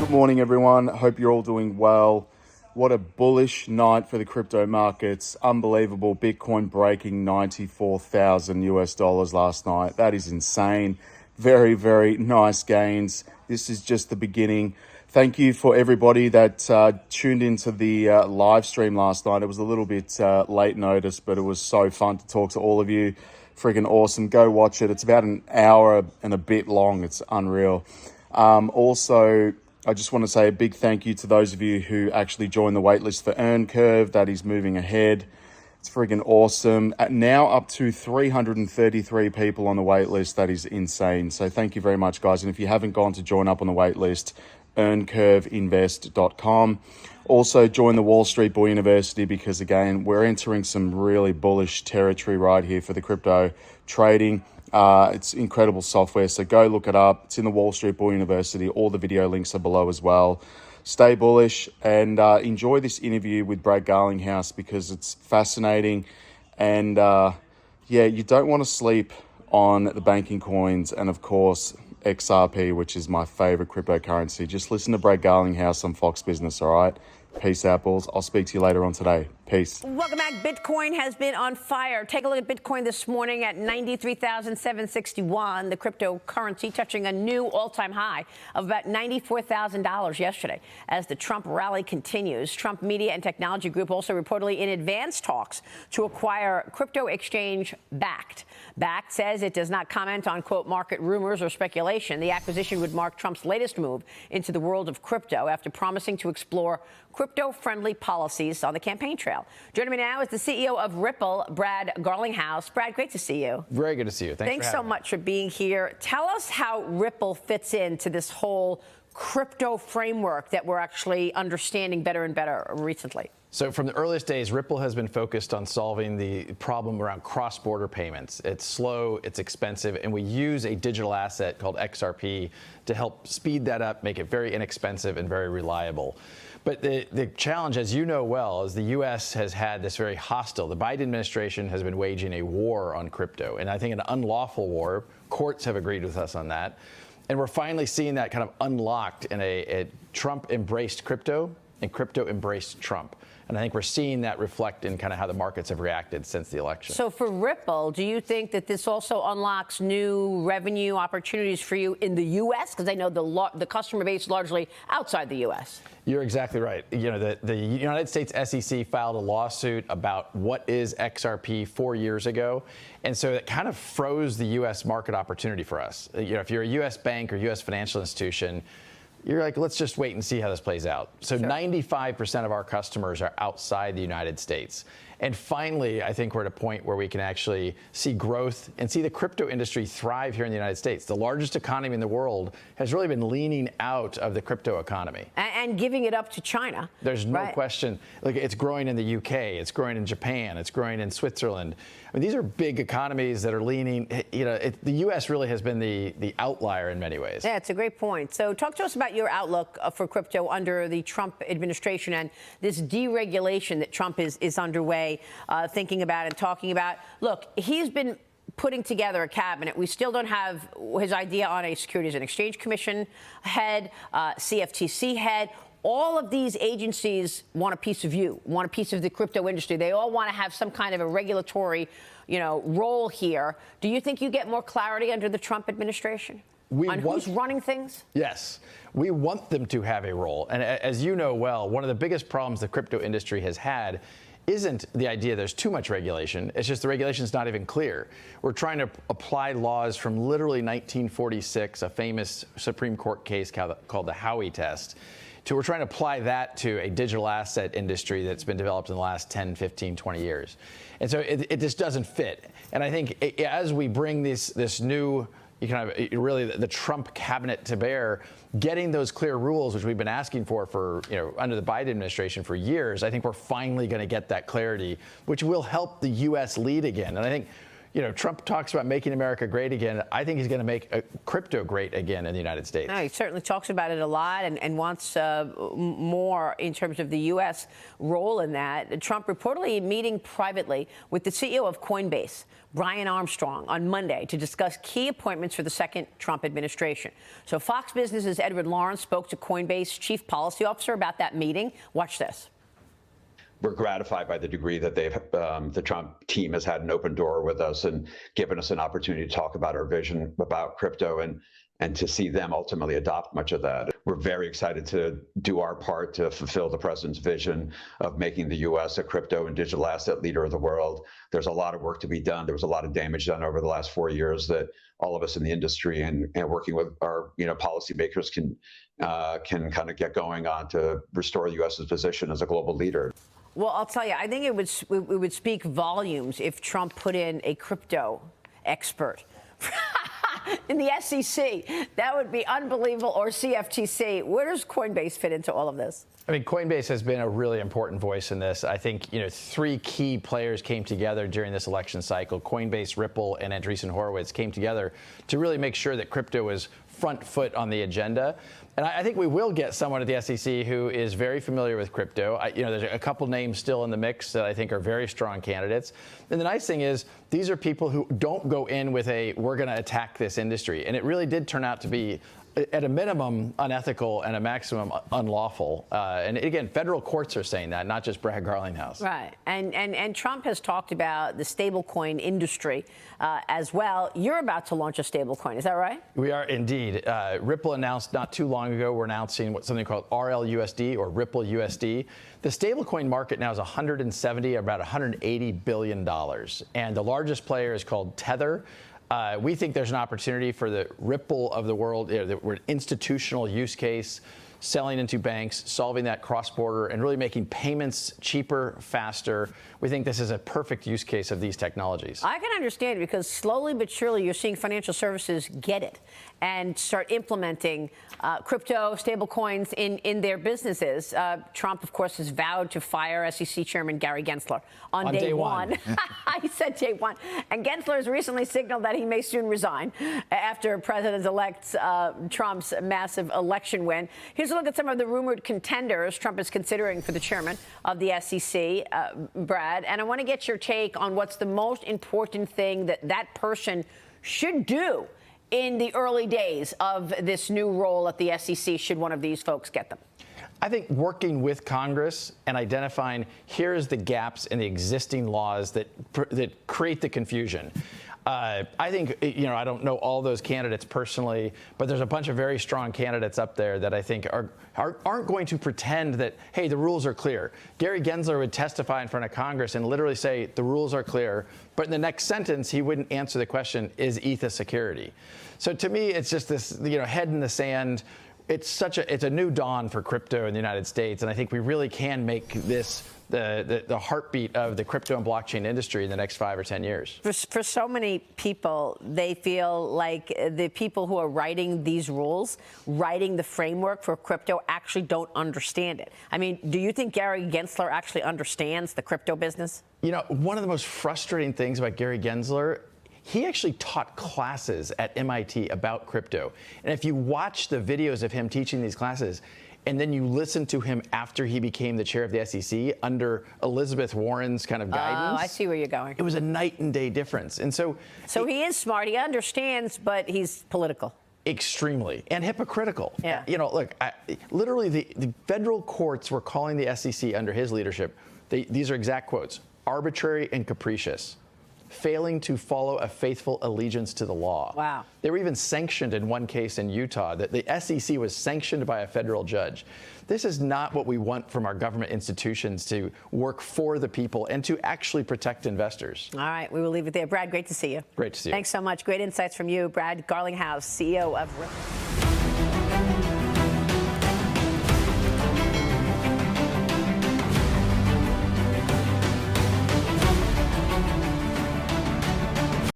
Good morning, everyone. Hope you're all doing well. What a bullish night for the crypto markets. Unbelievable. Bitcoin breaking 94,000 US dollars last night. That is insane. Very, very nice gains. This is just the beginning. Thank you for everybody that tuned into the live stream last night. It was a little bit late notice, but it was so fun to talk to all of you. Freaking awesome. Go watch it. It's about an hour and a bit long. It's unreal. Also, I just want to say a big thank you to those of you who actually joined the waitlist for Earn Curve. That is moving ahead. It's friggin' awesome. Now up to 333 people on the waitlist. That is insane. So thank you very much, guys. And if you haven't gone to join up on the waitlist, earncurveinvest.com. Also join the Wall Street Bull University because, again, we're entering some really bullish territory right here for the crypto trading. It's incredible software, so go look it up. It's in the Wall Street Bull University. All the video links are below as well. Stay bullish and enjoy this interview with Brad Garlinghouse because it's fascinating. And you don't want to sleep on the banking coins and, of course, XRP, which is my favorite cryptocurrency. Just listen to Brad Garlinghouse on Fox Business, all right? Peace out, Bulls. I'll speak to you later on today. Peace. Welcome back. Bitcoin has been on fire. Take a look at Bitcoin this morning at 93,761. The cryptocurrency touching a new all-time high of about $94,000 yesterday. As the Trump rally continues, Trump Media and Technology Group also reportedly in advanced talks to acquire crypto exchange Bakkt. Bakkt says it does not comment on, quote, market rumors or speculation. The acquisition would mark Trump's latest move into the world of crypto after promising to explore crypto-friendly policies on the campaign trail. Joining me now is the CEO of Ripple, Brad Garlinghouse. Brad, great to see you. Very good to see you. Thanks so much for being here. Tell us how Ripple fits into this whole crypto framework that we're actually understanding better and better recently. So from the earliest days, Ripple has been focused on solving the problem around cross-border payments. It's slow, it's expensive, and we use a digital asset called XRP to help speed that up, make it very inexpensive and very reliable. But the challenge, as you know well, is the U.S. has had this very hostile. The Biden administration has been waging a war on crypto, and I think an unlawful war. Courts have agreed with us on that. And we're finally seeing that kind of unlocked in a Trump embraced crypto and crypto embraced Trump. And I think we're seeing that reflect in kind of how the markets have reacted since the election. So for Ripple, do you think that this also unlocks new revenue opportunities for you in the U.S.? Because I know the customer base is largely outside the U.S. You're exactly right. You know, the United States SEC filed a lawsuit about what is XRP 4 years ago. And so it kind of froze the U.S. market opportunity for us. You know, if you're a U.S. bank or U.S. financial institution, you're like, let's just wait and see how this plays out. So sure. 95% of our customers are outside the United States. And finally, I think we're at a point where we can actually see growth and see the crypto industry thrive here in the United States. The largest economy in the world has really been leaning out of the crypto economy. And giving it up to China. There's no question. Like, it's growing in the UK, it's growing in Japan, it's growing in Switzerland. I mean, these are big economies that are leaning, you know, the U.S. really has been the outlier in many ways. Yeah, it's a great point. So talk to us about your outlook for crypto under the Trump administration and this deregulation that Trump is underway, thinking about and talking about. Look, he's been putting together a cabinet. We still don't have his idea on a Securities and Exchange Commission head, CFTC head. All of these agencies want a piece of you, want a piece of the crypto industry. They all want to have some kind of a regulatory, role here. Do you think you get more clarity under the Trump administration on who's running things? Yes, we want them to have a role. And as you know well, one of the biggest problems the crypto industry has had isn't the idea there's too much regulation. It's just the regulation's not even clear. We're trying to apply laws from literally 1946, a famous Supreme Court case called the Howey test. We're trying to apply that to a digital asset industry that's been developed in the last 10, 15, 20 years. And so it just doesn't fit. And I think as we bring this new, really the Trump cabinet to bear, getting those clear rules, which we've been asking for under the Biden administration for years, I think we're finally going to get that clarity, which will help the U.S. lead again. And I think, Trump talks about making America great again. I think he's going to make crypto great again in the United States. No, he certainly talks about it a lot and wants more in terms of the U.S. role in that. Trump reportedly meeting privately with the CEO of Coinbase, Brian Armstrong, on Monday to discuss key appointments for the second Trump administration. So Fox Business's Edward Lawrence spoke to Coinbase chief policy officer about that meeting. Watch this. We're gratified by the degree that the Trump team has had an open door with us and given us an opportunity to talk about our vision about crypto and to see them ultimately adopt much of that. We're very excited to do our part to fulfill the president's vision of making the U.S. a crypto and digital asset leader of the world. There's a lot of work to be done. There was a lot of damage done over the last 4 years that all of us in the industry and working with our policymakers can kind of get going on to restore the U.S.'s position as a global leader. Well, I'll tell you, I think it would speak volumes if Trump put in a crypto expert in the SEC. That would be unbelievable. Or CFTC. Where does Coinbase fit into all of this? I mean, Coinbase has been a really important voice in this. I think, three key players came together during this election cycle. Coinbase, Ripple, and Andreessen Horowitz came together to really make sure that crypto was front foot on the agenda. And I think we will get someone at the SEC who is very familiar with crypto. There's a couple names still in the mix that I think are very strong candidates. And the nice thing is these are people who don't go in with we're going to attack this industry. And it really did turn out to be, at a minimum, unethical and a maximum unlawful. And again, federal courts are saying that, not just Brad Garlinghouse. Right. And Trump has talked about the stablecoin industry as well. You're about to launch a stablecoin. Is that right? We are indeed. Ripple announced not too long ago, we're announcing something called RLUSD or Ripple USD. The stablecoin market now is about $180 billion. And the largest player is called Tether. We think there's an opportunity for the Ripple of the world, we're an institutional use case, selling into banks, solving that cross-border, and really making payments cheaper, faster. We think this is a perfect use case of these technologies. I can understand it because slowly but surely you're seeing financial services get it and start implementing crypto, stablecoins in their businesses. Trump, of course, has vowed to fire SEC Chairman Gary Gensler on day one. He said day one. And Gensler has recently signaled that he may soon resign after President-elect Trump's massive election win. Here's a look at some of the rumored contenders Trump is considering for the chairman of the SEC, Brad. And I want to get your take on what's the most important thing that person should do in the early days of this new role at the SEC, should one of these folks get them. I think working with Congress and identifying here's the gaps in the existing laws that create the confusion. I think, I don't know all those candidates personally, but there's a bunch of very strong candidates up there that I think aren't going to pretend that, hey, the rules are clear. Gary Gensler would testify in front of Congress and literally say the rules are clear, but in the next sentence, he wouldn't answer the question, is ETH a security? So to me, it's just this, head in the sand. It's a new dawn for crypto in the United States, and I think we really can make this the heartbeat of the crypto and blockchain industry in the next 5 or 10 years. For so many people, they feel like the people who are writing these rules, writing the framework for crypto, actually don't understand it. I mean, do you think Gary Gensler actually understands the crypto business? One of the most frustrating things about Gary Gensler, he actually taught classes at MIT about crypto. And if you watch the videos of him teaching these classes, and then you listen to him after he became the chair of the SEC under Elizabeth Warren's kind of guidance. Oh, I see where you're going. It was a night and day difference. And so he is smart. He understands, but he's political. Extremely. And hypocritical. Yeah. Look, literally the federal courts were calling the SEC under his leadership, these are exact quotes, arbitrary and capricious, failing to follow a faithful allegiance to the law. Wow. They were even sanctioned in one case in Utah. That the SEC was sanctioned by a federal judge. This is not what we want from our government institutions, to work for the people and to actually protect investors. All right, we will leave it there. Brad, great to see you. Great to see you. Thanks so much. Great insights from you, Brad Garlinghouse, CEO of Ripple.